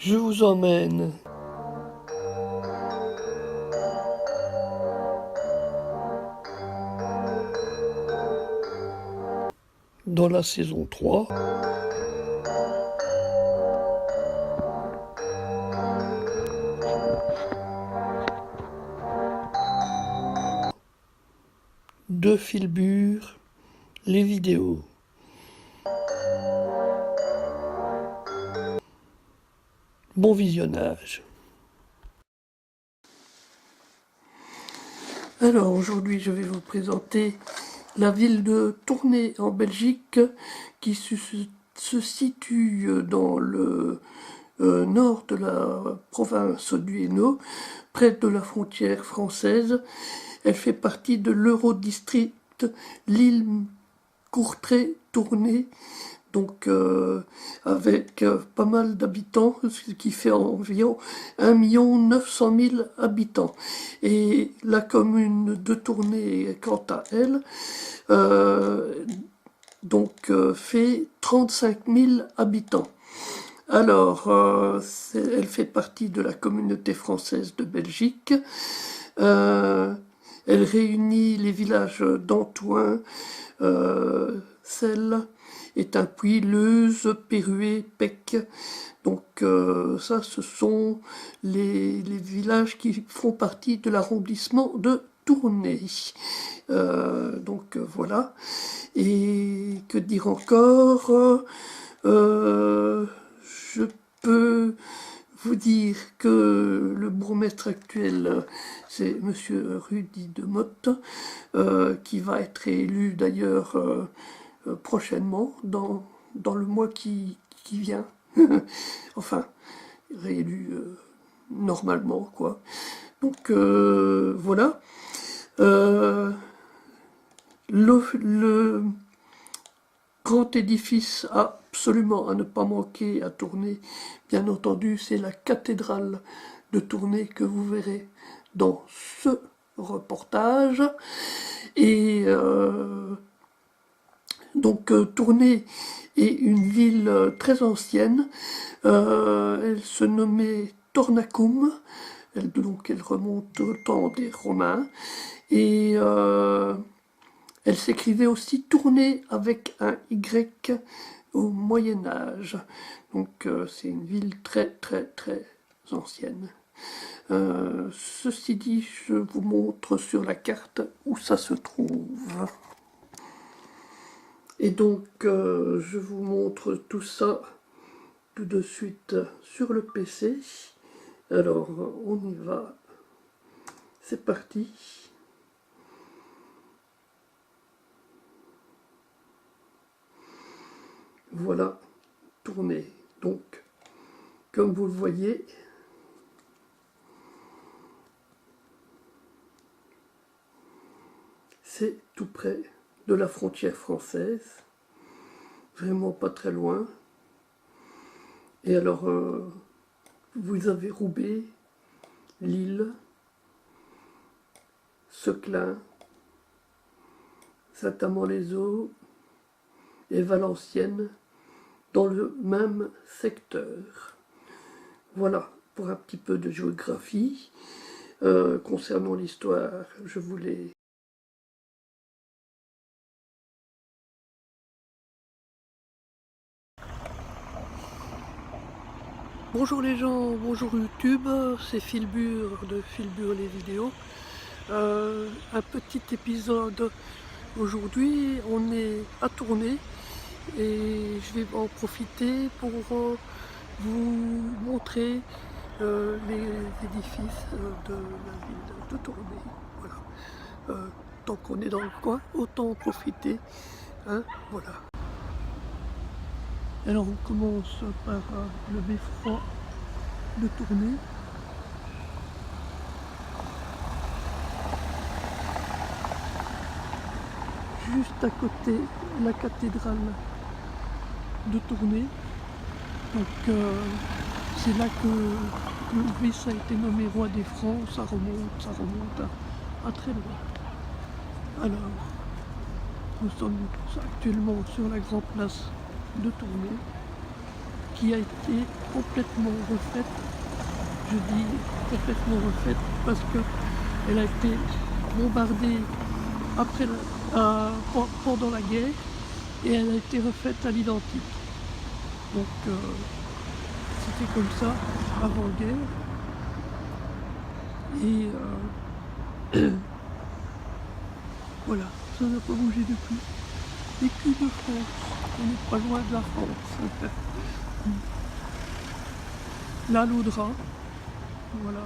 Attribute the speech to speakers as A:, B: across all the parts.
A: Je vous emmène dans la saison 3 de Filbur, les vidéos. Bon visionnage. Alors aujourd'hui je vais vous présenter la ville de Tournai en Belgique qui se situe dans le nord de la province du Hainaut, près de la frontière française. Elle fait partie de l'Eurodistrict Lille Courtrai-Tournai, donc avec pas mal d'habitants, ce qui fait environ 1 900 000 habitants. Et la commune de Tournai, quant à elle, fait 35 000 habitants. Alors, elle fait partie de la communauté française de Belgique. Elle réunit les villages d'Antoin, Celle, Étain-Puy, Leuze, Perruet, Pec. Donc ça, ce sont les villages qui font partie de l'arrondissement de Tournai. Voilà. Et que dire encore? Je peux vous dire que le bourgmestre actuel, c'est Monsieur Rudy Demotte, qui va être élu d'ailleurs prochainement, dans le mois qui vient. Enfin, réélu normalement, quoi. Donc, voilà. Le grand édifice absolument à ne pas manquer à Tournai, bien entendu, c'est la cathédrale de Tournai que vous verrez dans ce reportage. Et Tournai est une ville très ancienne. Elle se nommait Tornacum. Elle remonte au temps des Romains. Et elle s'écrivait aussi Tournai avec un Y au Moyen-Âge. Donc c'est une ville très très très ancienne. Ceci dit, je vous montre sur la carte où ça se trouve. Et donc je vous montre tout ça tout de suite sur le PC. Alors on y va. C'est parti. Voilà, Tournai. Donc, comme vous le voyez, c'est tout près de la frontière française, vraiment pas très loin. Et alors, vous avez Roubaix, Lille, Seclin, Saint-Amand-les-Eaux et Valenciennes, dans le même secteur. Voilà, pour un petit peu de géographie. Concernant l'histoire, je voulais... Bonjour les gens, bonjour YouTube, c'est Filbur de Filbur les vidéos. Un petit épisode aujourd'hui, on est à Tournai. Et je vais en profiter pour vous montrer les édifices de la ville de Tournai. Voilà. Tant qu'on est dans le coin, autant en profiter. Hein, voilà. Alors on commence par le beffroi de Tournai. Juste à côté, la cathédrale de Tournai. Donc c'est là que Louis a été nommé roi des Francs. Ça remonte à très loin. Alors, nous sommes actuellement sur la grande place de Tournai. qui a été complètement refaite. Je dis complètement refaite parce qu'elle a été bombardée pendant la guerre et elle a été refaite à l'identique. Donc c'était comme ça avant-guerre. Et voilà, ça n'a pas bougé depuis. Les culs de France, on n'est pas loin de la France. Là, l'Audra, voilà,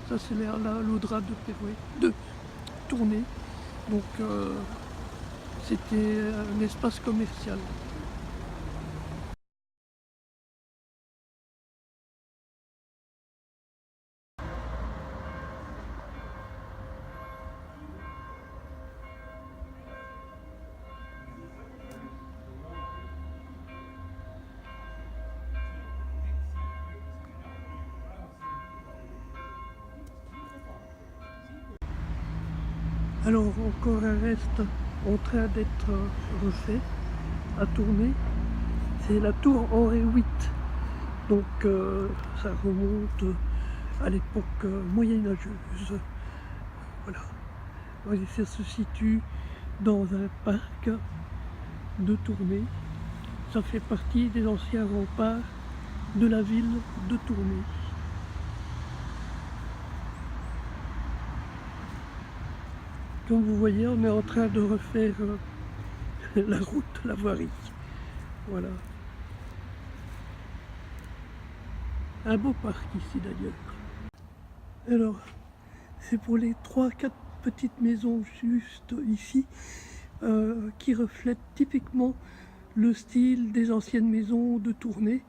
A: ça c'est l'Audra de Pérouet, de Tournai. Donc c'était un espace commercial. Alors encore un reste en train d'être refait, à tourner, c'est la tour Henri VIII. Donc ça remonte à l'époque moyenâgeuse. Voilà. Et ça se situe dans un parc de Tournai. Ça fait partie des anciens remparts de la ville de Tournai. Comme vous voyez, on est en train de refaire la route, la voirie. Voilà. Un beau parc ici d'ailleurs. Alors, c'est pour les 3-4 petites maisons juste ici qui reflètent typiquement le style des anciennes maisons de Tournai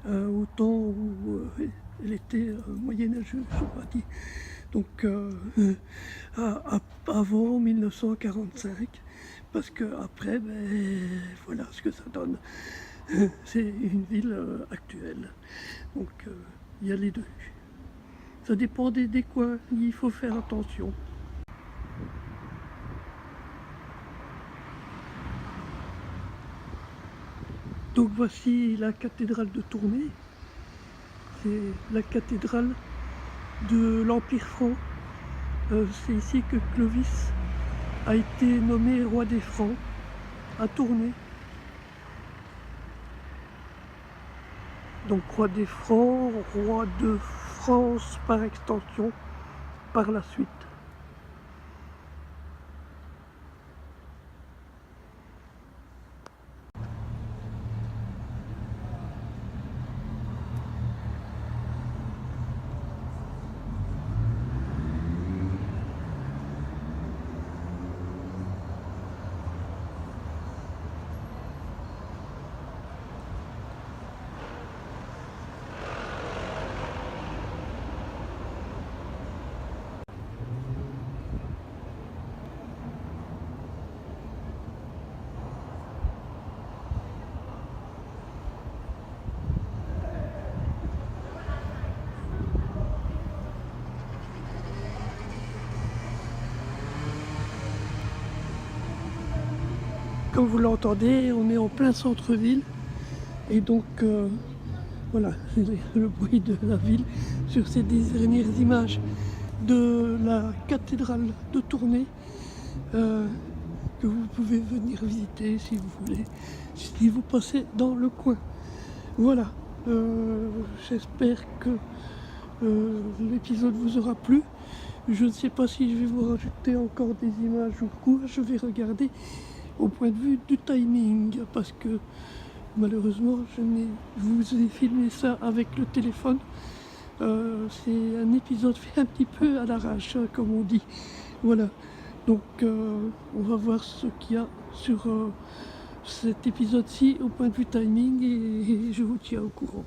A: au temps où elle était moyenâgeuse, on va dire. Donc avant 1945, parce que après, ben, voilà ce que ça donne. C'est une ville actuelle. Donc il y a les deux. Ça dépend des coins, il faut faire attention. Donc voici la cathédrale de Tournai. C'est la cathédrale de l'Empire franc. C'est ici que Clovis a été nommé roi des Francs, à Tournai. Donc roi des Francs, roi de France par extension, par la suite. Comme vous l'entendez, on est en plein centre-ville et donc voilà, le bruit de la ville sur ces dernières images de la cathédrale de Tournai que vous pouvez venir visiter si vous voulez, si vous passez dans le coin. Voilà, j'espère que l'épisode vous aura plu. Je ne sais pas si je vais vous rajouter encore des images ou quoi, je vais regarder au point de vue du timing parce que malheureusement je vous ai filmé ça avec le téléphone. C'est un épisode fait un petit peu à l'arrache, hein, comme on dit. Voilà, donc on va voir ce qu'il y a sur cet épisode-ci au point de vue timing et je vous tiens au courant.